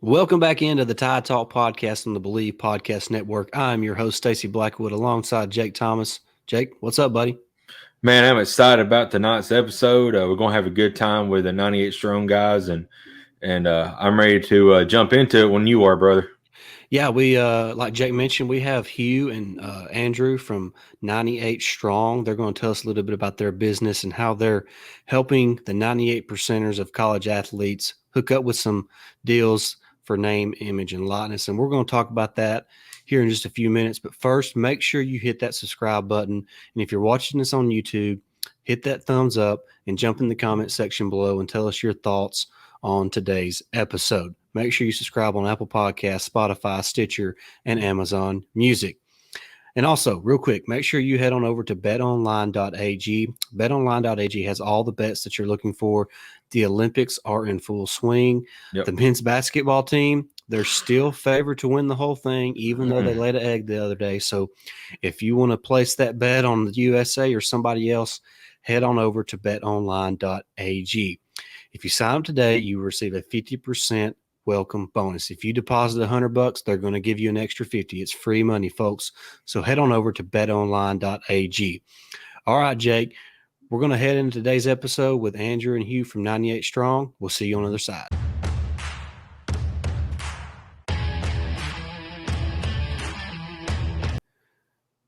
Welcome back into the Tide Talk podcast on the Believe Podcast Network. I'm your host, Stacey Blackwood, alongside Jake Thomas. Jake, what's up, buddy? Man, I'm excited about tonight's episode. We're gonna have a good time with the 98 Strong guys, and I'm ready to jump into it when you are, brother. Yeah, we like Jake mentioned, we have Hugh and Andrew from 98 Strong. They're going to tell us a little bit about their business and how they're helping the 98 percenters of college athletes hook up with some deals for name, image, and likeness. And we're going to talk about that here in just a few minutes. But first, make sure you hit that subscribe button. And if you're watching this on YouTube, hit that thumbs up and jump in the comment section below and tell us your thoughts on today's episode. Make sure you subscribe on Apple Podcasts, Spotify, Stitcher, and Amazon Music. And also, real quick, make sure you head on over to betonline.ag. Betonline.ag has all the bets that you're looking for. The Olympics are in full swing. Yep. The men's basketball team, they're still favored to win the whole thing, even though they laid an egg the other day. So if you want to place that bet on the USA or somebody else, head on over to betonline.ag. If you sign up today, you receive a 50% welcome bonus. If you deposit $100, they're going to give you an extra 50. It's free money, folks. So head on over to betonline.ag. All right, Jake, we're going to head into today's episode with Andrew and Hugh from 98 Strong. We'll see you on the other side.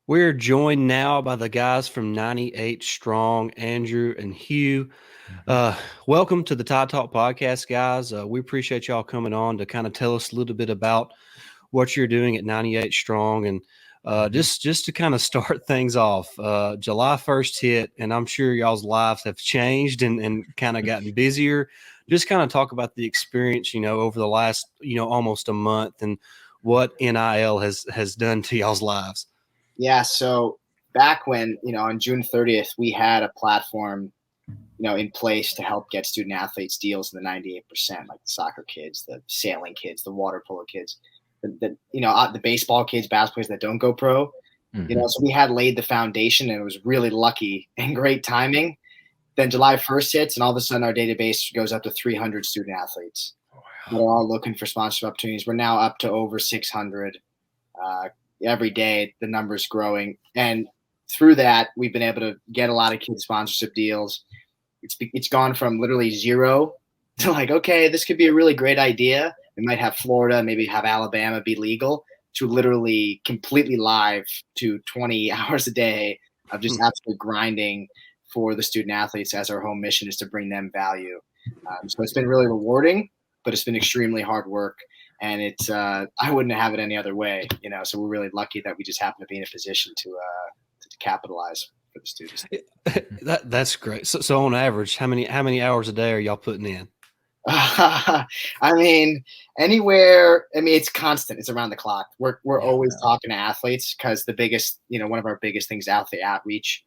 We're joined now by the guys from 98 Strong, Andrew and Hugh. Welcome to the Tide Talk podcast, guys. We appreciate y'all coming on to kind of tell us a little bit about what you're doing at 98 Strong. And just to kind of start things off, July 1st hit, and I'm sure y'all's lives have changed and kind of gotten busier. Just kind of talk about the experience, over the last, almost a month and what NIL has done to y'all's lives. Yeah, so back when, on June 30th, we had a platform, in place to help get student athletes deals in the 98%, like the soccer kids, the sailing kids, the water polo kids, the baseball kids, basketball players that don't go pro. So we had laid the foundation, and it was really lucky and great timing. Then July 1st hits, and all of a sudden our database goes up to 300 student athletes. Wow. We're all looking for sponsorship opportunities. We're now up to over 600. Every day the number's growing, and through that we've been able to get a lot of kids sponsorship deals. It's gone from literally zero to like, okay, this could be a really great idea. We might have Florida, maybe have Alabama be legal, to literally completely live to 20 hours a day of just absolute grinding for the student athletes, as our home mission is to bring them value. So it's been really rewarding, but it's been extremely hard work. And it's I wouldn't have it any other way, So we're really lucky that we just happen to be in a position to capitalize for the students. That's great. So on average, how many hours a day are y'all putting in? It's constant. It's around the clock. We're always talking to athletes, because the biggest, one of our biggest things is athlete outreach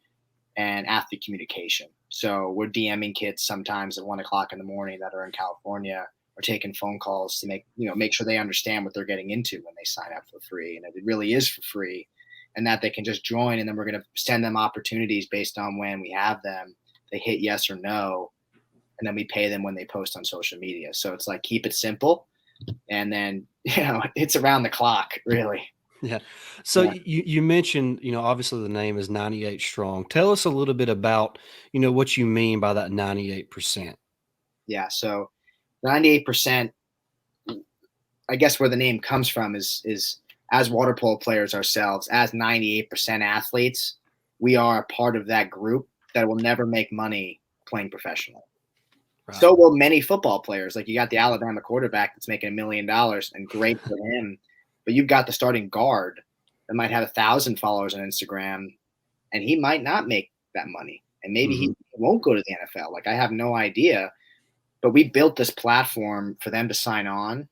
and athlete communication. So we're DMing kids sometimes at 1:00 in the morning that are in California, or taking phone calls to make sure they understand what they're getting into when they sign up for free, and it really is for free, and that they can just join. And then we're going to send them opportunities based on when we have them. They hit yes or no, and then we pay them when they post on social media. So it's like, keep it simple, and then it's around the clock, really. Yeah. So you mentioned, obviously the name is 98 Strong. Tell us a little bit about, what you mean by that 98%. Yeah. So 98%, I guess where the name comes from is as water polo players ourselves, as 98% athletes, we are a part of that group that will never make money playing professional. Right. So will many football players. Like, you got the Alabama quarterback that's making $1 million, and great for him. But you've got the starting guard that might have 1,000 followers on Instagram, and he might not make that money. And maybe he won't go to the NFL. Like, I have no idea. But we built this platform for them to sign on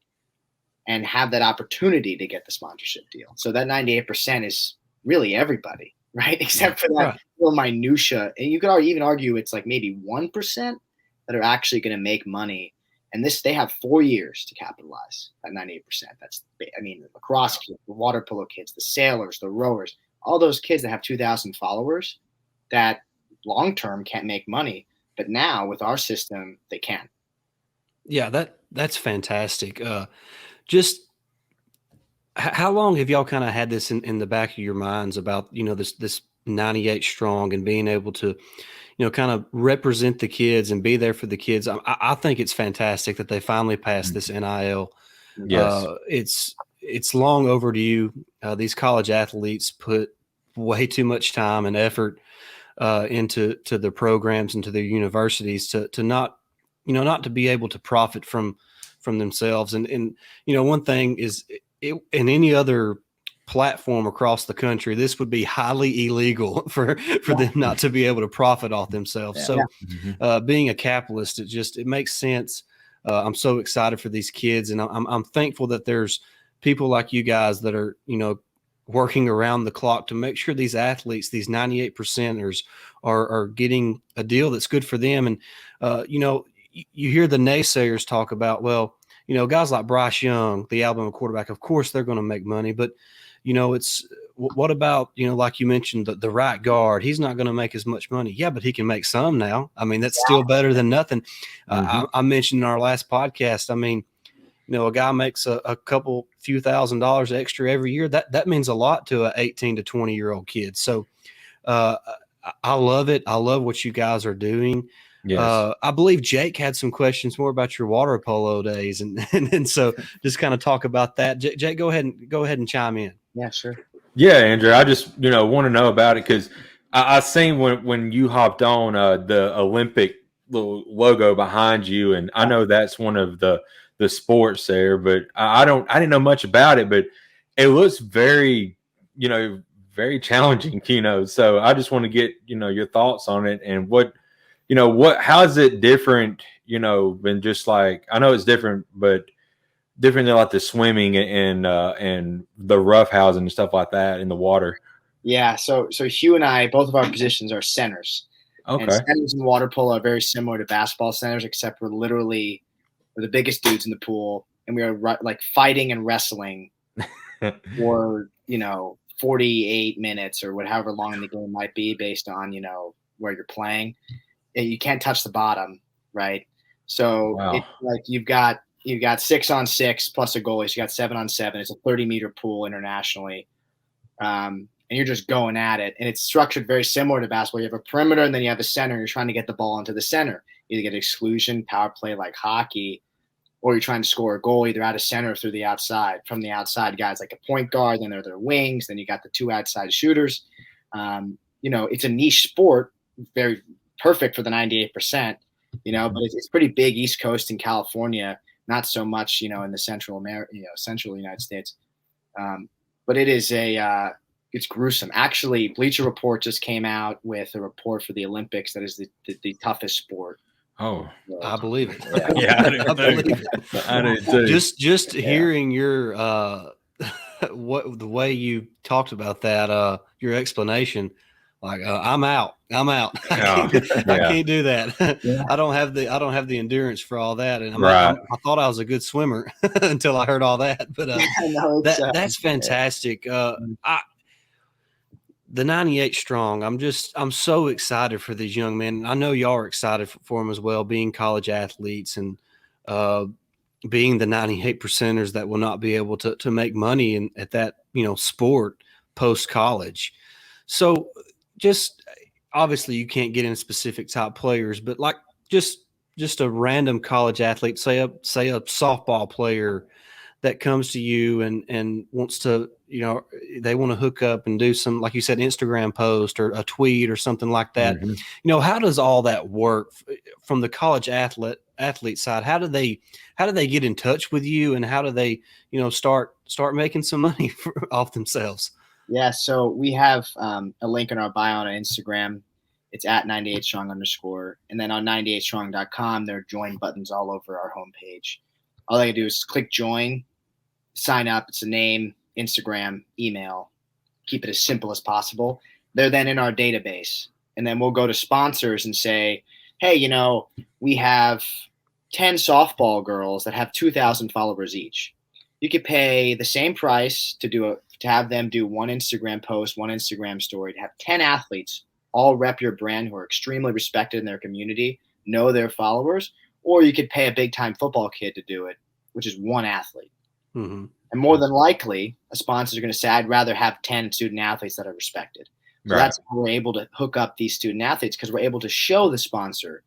and have that opportunity to get the sponsorship deal. So that 98% is really everybody, right? Except for that little minutia. And you could even argue it's like maybe 1% that are actually going to make money. And they have 4 years to capitalize at 98%. The lacrosse kids, the water polo kids, the sailors, the rowers, all those kids that have 2,000 followers that long-term can't make money. But now with our system, they can. Yeah, that's fantastic. just how long have y'all kind of had this in the back of your minds about, this 98 strong and being able to, kind of represent the kids and be there for the kids? I think it's fantastic that they finally passed this NIL. Yes. It's long overdue. These college athletes put way too much time and effort into their programs and to their universities to not, not to be able to profit from themselves. And one thing is, in any other platform across the country, this would be highly illegal for them not to be able to profit off themselves. So being a capitalist, it makes sense. I'm so excited for these kids, and I'm thankful that there's people like you guys that are, working around the clock to make sure these athletes, these 98 percenters, are getting a deal that's good for them. And you hear the naysayers talk about, well, guys like Bryce Young, the Alabama quarterback, of course they're going to make money, but it's what about, like you mentioned, the right guard? He's not going to make as much money. Yeah, but he can make some now. I mean, that's still better than nothing. I mentioned in our last podcast, I mean, a guy makes a couple few $1,000s extra every year. That means a lot to a 18 to 20-year-old kid. So I love it. I love what you guys are doing. Yes. I believe Jake had some questions more about your water polo days, and so just kind of talk about that. Jake, go ahead and chime in. Yeah, sure. Yeah, Andrew, I just want to know about it because I seen when you hopped on the Olympic little logo behind you, and I know that's one of the sports there, but I didn't know much about it, but it looks very very challenging, So I just want to get your thoughts on it and how is it different, than just like, I know it's different, but different than like the swimming and the roughhousing and stuff like that in the water. Yeah, so Hugh and I, both of our positions are centers. Okay. And centers in water polo are very similar to basketball centers, except we're the biggest dudes in the pool, and we are like fighting and wrestling for 48 minutes or whatever long the game might be, based on where you're playing. You can't touch the bottom, right? So Wow. It's like you've got 6-on-6 plus a goalie. So you got 7-on-7. It's a 30-meter pool internationally. And you're just going at it. And it's structured very similar to basketball. You have a perimeter, and then you have a center. And you're trying to get the ball into the center. You either get exclusion, power play like hockey, or you're trying to score a goal either out of center or through the outside. From the outside, guys like a point guard, then there are their wings, then you got the two outside shooters. It's a niche sport, very perfect for the 98%, but it's pretty big East Coast in California, not so much, in the central United States. But it is it's gruesome. Actually, Bleacher Report just came out with a report for the Olympics that is the toughest sport. Oh, I believe it. Yeah, I believe it. I do too. Just hearing your the way you talked about that, your explanation, like I'm out. I can't do that. Yeah. I don't have the endurance for all that. And Right. I thought I was a good swimmer until I heard all that. But that's fantastic. The 98 strong. I'm so excited for these young men. I know y'all are excited for them as well, being college athletes and being the 98 percenters that will not be able to make money at that, sport post college. So just obviously you can't get in specific top players, but like just a random college athlete, say a softball player that comes to you and wants to, they want to hook up and do some, like you said, Instagram post or a tweet or something like that. Mm-hmm. How does all that work from the college athlete side? How do they get in touch with you, and how do they, start making some money off themselves? Yeah. So we have a link in our bio on Instagram. It's at 98strong_. And then on 98strong.com, there are join buttons all over our homepage. All they do is click join, sign up. It's a name, Instagram, email. Keep it as simple as possible. They're then in our database. And then we'll go to sponsors and say, hey, we have 10 softball girls that have 2,000 followers each. You could pay the same price to have them do one Instagram post, one Instagram story, to have 10 athletes all rep your brand who are extremely respected in their community, know their followers, or you could pay a big-time football kid to do it, which is one athlete. Mm-hmm. And more than likely, a sponsor is going to say, I'd rather have 10 student athletes that are respected. So Right. that's how we're able to hook up these student athletes, because we're able to show the sponsor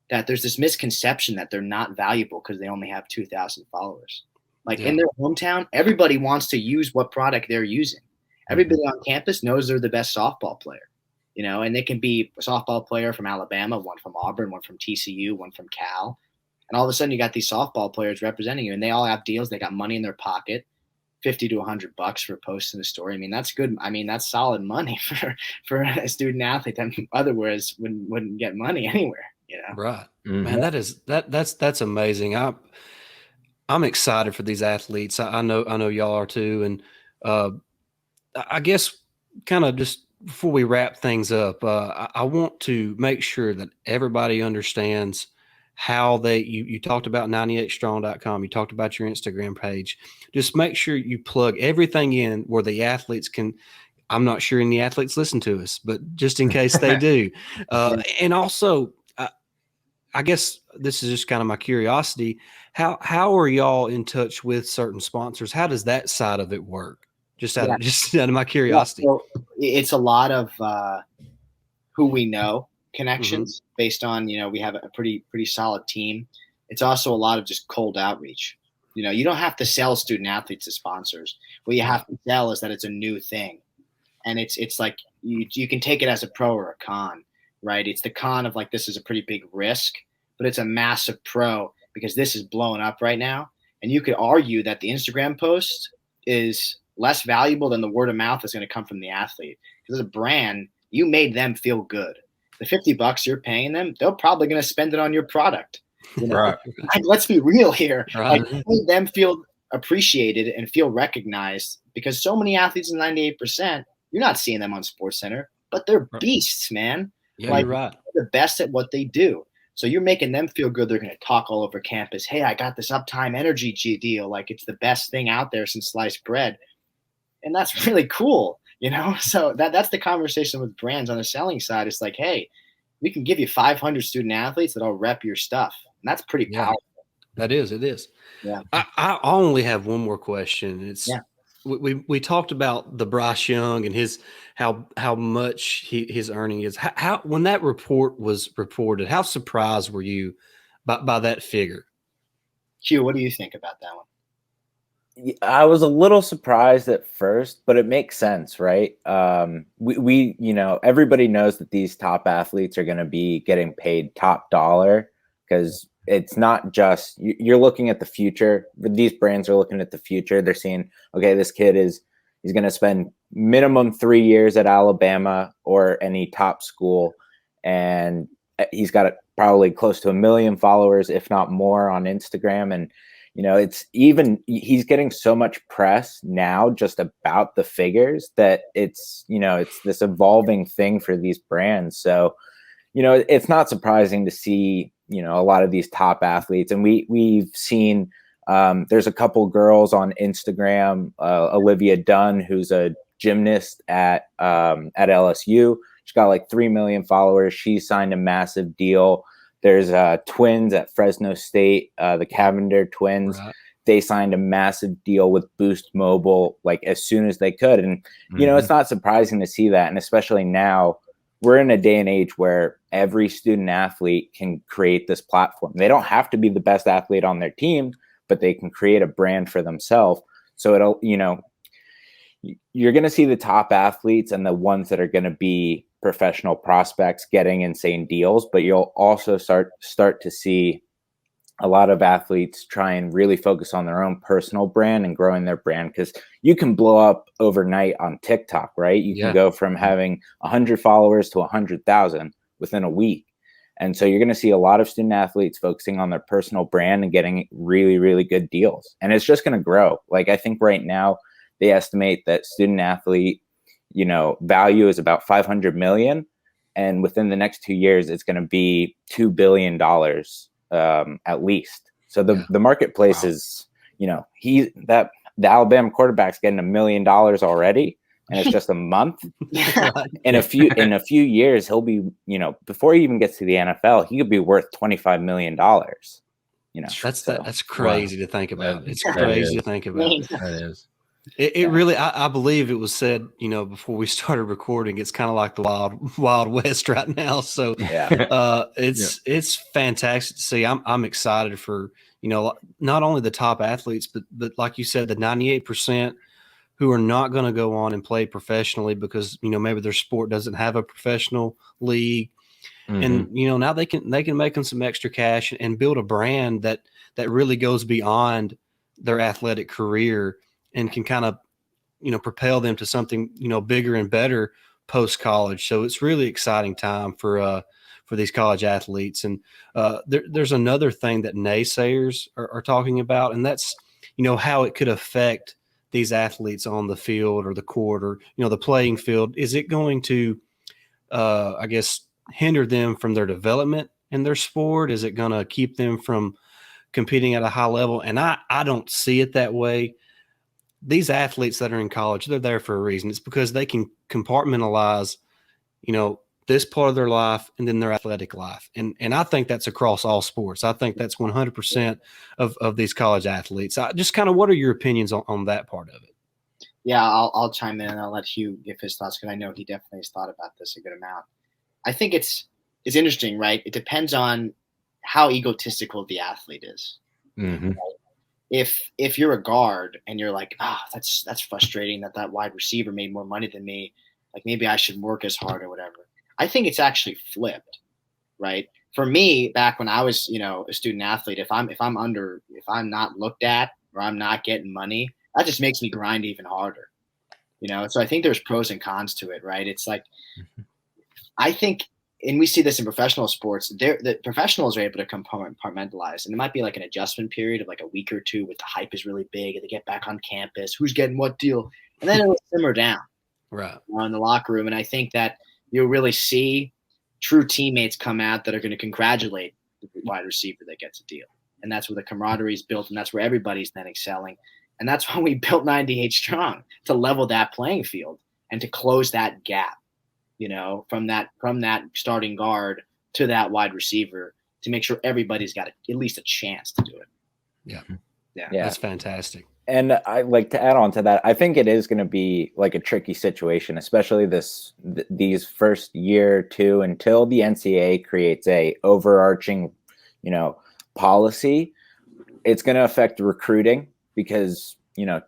that there's this misconception that they're not valuable because they only have 2,000 followers. Like in their hometown, everybody wants to use what product they're using. Everybody on campus knows they're the best softball player, and they can be a softball player from Alabama, one from Auburn, one from TCU, one from Cal. And all of a sudden you got these softball players representing you, and they all have deals. They got money in their pocket, 50 to $100 for posting the story. I mean, that's good. I mean, that's solid money for a student athlete that otherwise wouldn't get money anywhere, Right. Mm-hmm. Man, that's amazing. I'm excited for these athletes. I know y'all are too. And I guess kind of just before we wrap things up, I want to make sure that everybody understands how you talked about 98strong.com. You talked about your Instagram page. Just make sure you plug everything in where the athletes can. I'm not sure any athletes listen to us, but just in case they do. And also, I guess this is just kind of my curiosity. How are y'all in touch with certain sponsors? How does that side of it work? Just out of my curiosity. So it's a lot of who we know connections based on, we have a pretty solid team. It's also a lot of just cold outreach. You don't have to sell student athletes to sponsors. What you have to sell is that it's a new thing. And it's like you can take it as a pro or a con, right? It's the con of like, this is a pretty big risk, but it's a massive pro because this is blowing up right now. And you could argue that the Instagram post is less valuable than the word of mouth that's going to come from the athlete. Because as a brand, you made them feel good. The $50 you're paying them, they're probably going to spend it on your product. Right. Like, let's be real here. Right. Like, make them feel appreciated and feel recognized, because so many athletes in 98%, you're not seeing them on SportsCenter, but they're beasts, man. Yeah, like, you're right. They're the best at what they do. So you're making them feel good. They're going to talk all over campus. Hey, I got this Uptime Energy deal. Like, it's the best thing out there since sliced bread. And that's really cool, So that's the conversation with brands on the selling side. It's like, hey, we can give you 500 student athletes that all rep your stuff. And that's pretty powerful. It is. Yeah. I only have one more question. We talked about the Bryce Young and his how much his earning is. How when that report was reported, how surprised were you by that figure? Hugh, what do you think about that one? I was a little surprised at first, but it makes sense, right? We everybody knows that these top athletes are going to be getting paid top dollar, because it's not just you're looking at the future. These brands are looking at the future. They're seeing, okay, this kid he's going to spend minimum 3 years at Alabama or any top school, and he's got probably close to 1 million followers, if not more, on Instagram. And he's getting so much press now just about the figures that it's this evolving thing for these brands. So, it's not surprising to see, a lot of these top athletes. And we've seen, there's a couple girls on Instagram, Olivia Dunn, who's a gymnast at LSU. She's got like 3 million followers. She signed a massive deal. There's twins at Fresno State, the Cavender twins. Right. They signed a massive deal with Boost Mobile, like as soon as they could. And, it's not surprising to see that. And especially now, we're in a day and age where every student athlete can create this platform. They don't have to be the best athlete on their team, but they can create a brand for themselves. So you're going to see the top athletes and the ones that are going to be professional prospects getting insane deals, but you'll also start to see a lot of athletes try and really focus on their own personal brand and growing their brand, because you can blow up overnight on TikTok, right? You can go from having 100 followers to 100,000 within a week. And so you're going to see a lot of student athletes focusing on their personal brand and getting really, really good deals. And it's just going to grow. Like, I think right now they estimate that student athlete value is about 500 million. And within the next 2 years, it's going to be $2 billion at least. So the marketplace is, the Alabama quarterback's getting $1 million already, and it's just a month. In a few years, he'll be, before he even gets to the NFL, he could be worth $25 million. You know, that's crazy to think about. It's crazy to think about. That is. It really, I believe it was said, before we started recording, it's kind of like the wild west right now. So it's fantastic to see. I'm excited for, not only the top athletes, but like you said, the 98% who are not going to go on and play professionally because, maybe their sport doesn't have a professional league. And, now they can make them some extra cash and build a brand that really goes beyond their athletic career and can kind of, propel them to something, bigger and better post college. So it's really exciting time for these college athletes. And there's another thing that naysayers are talking about, and that's, how it could affect these athletes on the field or the court or, the playing field. Is it going to, I guess, hinder them from their development in their sport? Is it going to keep them from competing at a high level? And I don't see it that way. These athletes that are in college, they're there for a reason. It's because they can compartmentalize, this part of their life and then their athletic life. And I think that's across all sports. I think that's 100% of these college athletes. Just kind of, what are your opinions on that part of it? Yeah, I'll chime in and I'll let Hugh give his thoughts because I know he definitely has thought about this a good amount. I think it's interesting, right? It depends on how egotistical the athlete is. Mm-hmm. If you're a guard and you're like, that's frustrating that wide receiver made more money than me, like maybe I should work as hard or whatever. I think it's actually flipped, right? For me, back when I was, a student athlete, if I'm not looked at or I'm not getting money, that just makes me grind even harder, So I think there's pros and cons to it, right? It's like, I think, and we see this in professional sports, the professionals are able to compartmentalize, and it might be like an adjustment period of like a week or two with the hype is really big and they get back on campus, who's getting what deal, and then it'll simmer down right in the locker room. And I think that you'll really see true teammates come out that are going to congratulate the wide receiver that gets a deal. And that's where the camaraderie is built, and that's where everybody's then excelling. And that's why we built 98 Strong, to level that playing field and to close that gap, from that starting guard to that wide receiver, to make sure everybody's got at least a chance to do it. Yeah. That's fantastic. And I like to add on to that. I think it is going to be like a tricky situation, especially these first year or two until the NCAA creates a overarching, policy. It's going to affect recruiting because,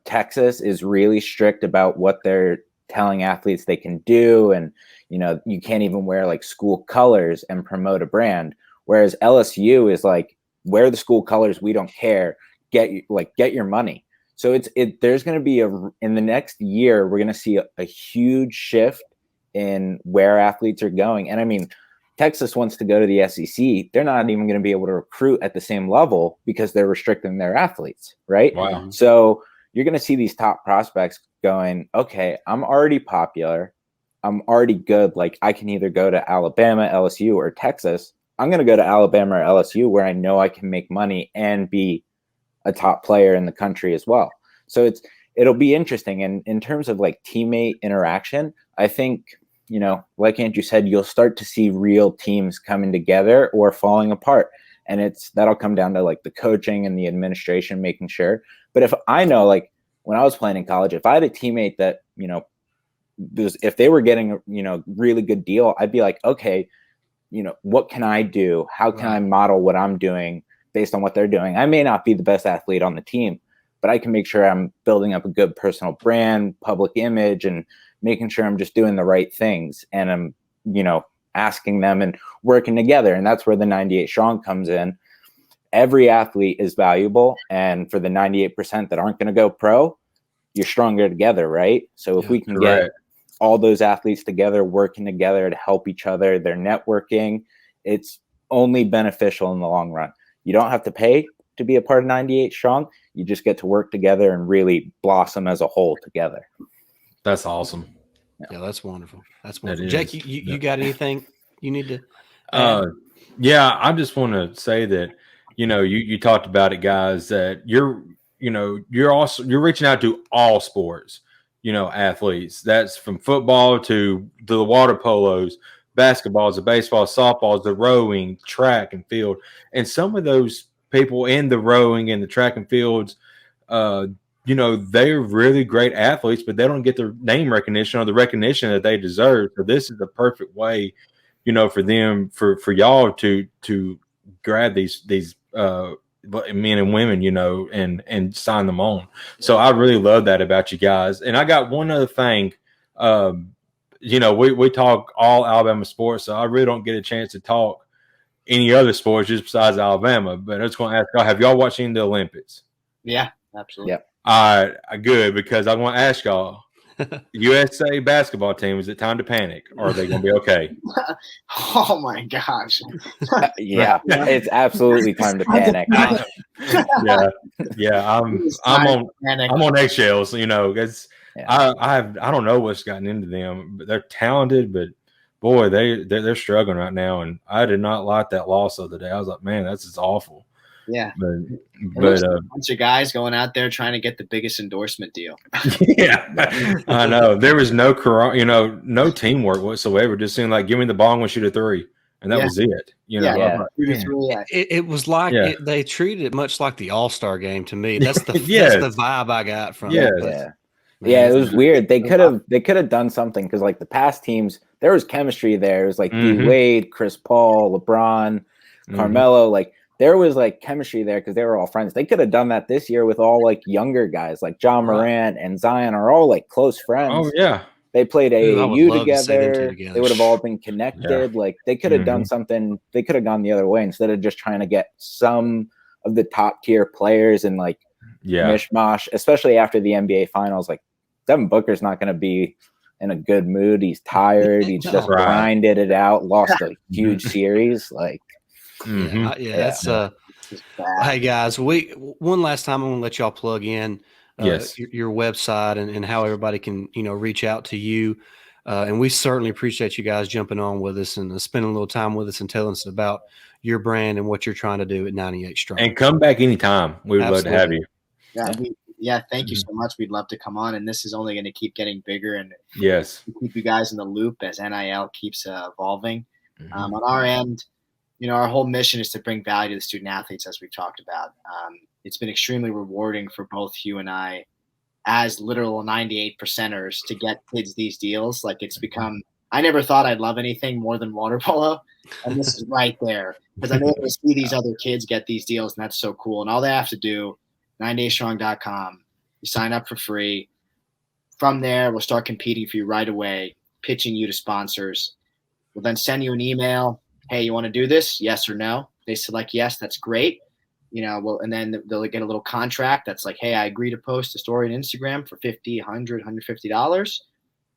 Texas is really strict about what they're telling athletes they can do. And, you can't even wear like school colors and promote a brand. Whereas LSU is like, wear the school colors. We don't care. Get your money. So there's going to be in the next year, we're going to see a huge shift in where athletes are going. And I mean, Texas wants to go to the SEC. They're not even going to be able to recruit at the same level because they're restricting their athletes. Right. Wow. So you're going to see these top prospects going, okay, I'm already popular. I'm already good. Like I can either go to Alabama, LSU, or Texas. I'm going to go to Alabama or LSU where I know I can make money and be a top player in the country as well. So it'll be interesting. And in terms of like teammate interaction, I think, like Andrew said, you'll start to see real teams coming together or falling apart. And that'll come down to like the coaching and the administration making sure. But if I know, like when I was playing in college, if I had a teammate that, if they were getting a, really good deal, I'd be like, okay, what can I do? How can I model what I'm doing based on what they're doing? I may not be the best athlete on the team, but I can make sure I'm building up a good personal brand, public image, and making sure I'm just doing the right things. And I'm, asking them and working together. And that's where the 98 Strong comes in. Every athlete is valuable. And for the 98% that aren't going to go pro, you're stronger together, right? So if we can get all those athletes together, working together to help each other, they're networking, it's only beneficial in the long run. You don't have to pay to be a part of 98 Strong. You just get to work together and really blossom as a whole together. That's awesome. Yeah, that's wonderful. That's wonderful. Jake, you got anything you need to add? Yeah, I just want to say that, you talked about it, guys, that you're reaching out to all sports, athletes. That's from football to the water polos, basketballs, the baseball, softballs, the rowing, track and field. And some of those people in the rowing and the track and fields, they're really great athletes, but they don't get the name recognition or the recognition that they deserve. So this is the perfect way, for them, for y'all to grab these men and women, and sign them on. So I really love that about you guys. And I got one other thing. We talk all Alabama sports, so I really don't get a chance to talk any other sports just besides Alabama. But I just want to ask y'all, have y'all watched any of the Olympics? Yeah, absolutely. Yep. All right, good, because I want to ask y'all, USA basketball team, is it time to panic, or are they going to be okay? Oh my gosh. Yeah, it's absolutely time to panic. Yeah. I'm on eggshells, because I don't know what's gotten into them, but they're talented, but boy, they're struggling right now, and I did not like that loss the other day. I was like, man, that's just awful. Yeah, but a bunch of guys going out there trying to get the biggest endorsement deal. Yeah, I know. There was no teamwork whatsoever. Just seemed like, give me the ball, I'm gonna shoot a three, and that was it. It was like they treated it much like the All-Star game to me. That's the that's the vibe I got from it. Yeah, it was weird. They could have done something, because like the past teams, there was chemistry there. It was like D Wade, Chris Paul, LeBron, Carmelo, like. There was like chemistry there because they were all friends. They could have done that this year with all like younger guys, like John Morant and Zion are all like close friends. Oh yeah, they played AAU together. Together. They would have all been connected. Like they could have done something. They could have gone the other way instead of just trying to get some of the top tier players and like mishmash. Especially after the NBA Finals, like Devin Booker's not going to be in a good mood. He's tired. He's just grinded it out. Lost a huge series. Like. That's hey guys, one last time I want to let y'all plug in your website and how everybody can reach out to you, and we certainly appreciate you guys jumping on with us and spending a little time with us and telling us about your brand and what you're trying to do at 98 Strong. And come back anytime. We would love to have you. Thank you so much. We'd love to come on, and this is only going to keep getting bigger and keep you guys in the loop as NIL keeps evolving. On our end, our whole mission is to bring value to the student athletes, as we've talked about. It's been extremely rewarding for both you and I, as literal 98 percenters, to get kids these deals. Like it's become, I never thought I'd love anything more than water polo, and this is right there because I'm able to see these other kids get these deals, and that's so cool. And all they have to do, 98strong.com, you sign up for free. From there, we'll start competing for you right away, pitching you to sponsors. We'll then send you an email. Hey, you want to do this? Yes or no? They select yes. That's great. And then they'll get a little contract that's like, hey, I agree to post a story on Instagram for $50, $100, $150.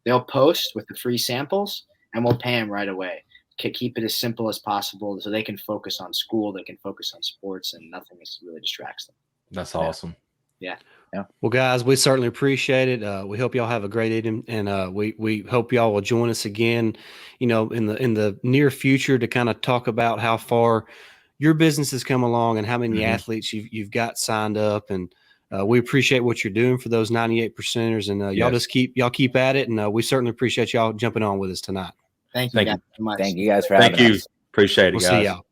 They'll post with the free samples, and we'll pay them right away. Keep it as simple as possible so they can focus on school, they can focus on sports, and nothing really distracts them. That's awesome. Yeah. Well, guys, we certainly appreciate it. We hope y'all have a great evening, and we hope y'all will join us again, in the near future to kind of talk about how far your business has come along and how many athletes you've got signed up. And we appreciate what you're doing for those 98 percenters, and y'all keep at it. And we certainly appreciate y'all jumping on with us tonight. Thank you guys so much. Thank you guys for having us. Appreciate it, guys. We'll see y'all.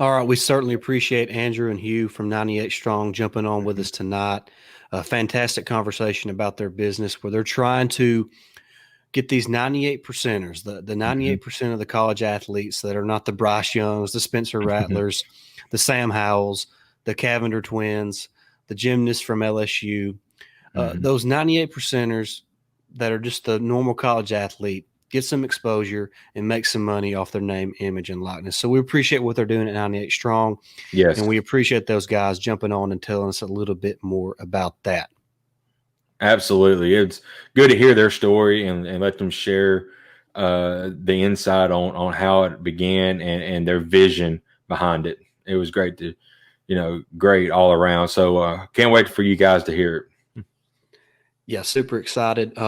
All right. We certainly appreciate Andrew and Hugh from 98 Strong jumping on with us tonight. A fantastic conversation about their business where they're trying to get these 98 percenters, the 98% of the college athletes that are not the Bryce Youngs, the Spencer Rattlers, the Sam Howells, the Cavender twins, the gymnasts from LSU, those 98 percenters that are just the normal college athlete, get some exposure and make some money off their name, image, and likeness. So we appreciate what they're doing at 98 Strong. Yes. And we appreciate those guys jumping on and telling us a little bit more about that. Absolutely. It's good to hear their story and let them share the insight on how it began and their vision behind it. It was great great all around. So can't wait for you guys to hear it. Yeah, super excited.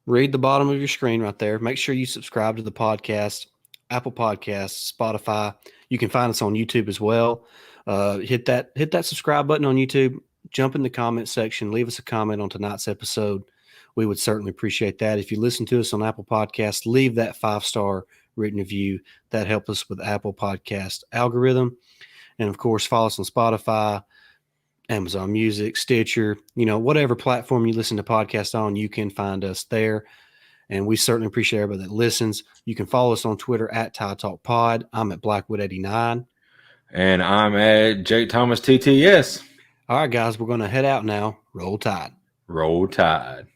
Read the bottom of your screen right there. Make sure you subscribe to the podcast, Apple Podcasts, Spotify. You can find us on YouTube as well. Hit that subscribe button on YouTube. Jump in the comment section. Leave us a comment on tonight's episode. We would certainly appreciate that. If you listen to us on Apple Podcasts, leave that 5-star written review. That helps us with Apple Podcast algorithm. And of course, follow us on Spotify, Amazon Music, Stitcher, whatever platform you listen to podcasts on, you can find us there. And we certainly appreciate everybody that listens. You can follow us on Twitter at Tide Talk Pod. I'm at Blackwood89. And I'm at Jake Thomas TTS. All right, guys, we're going to head out now. Roll Tide. Roll Tide.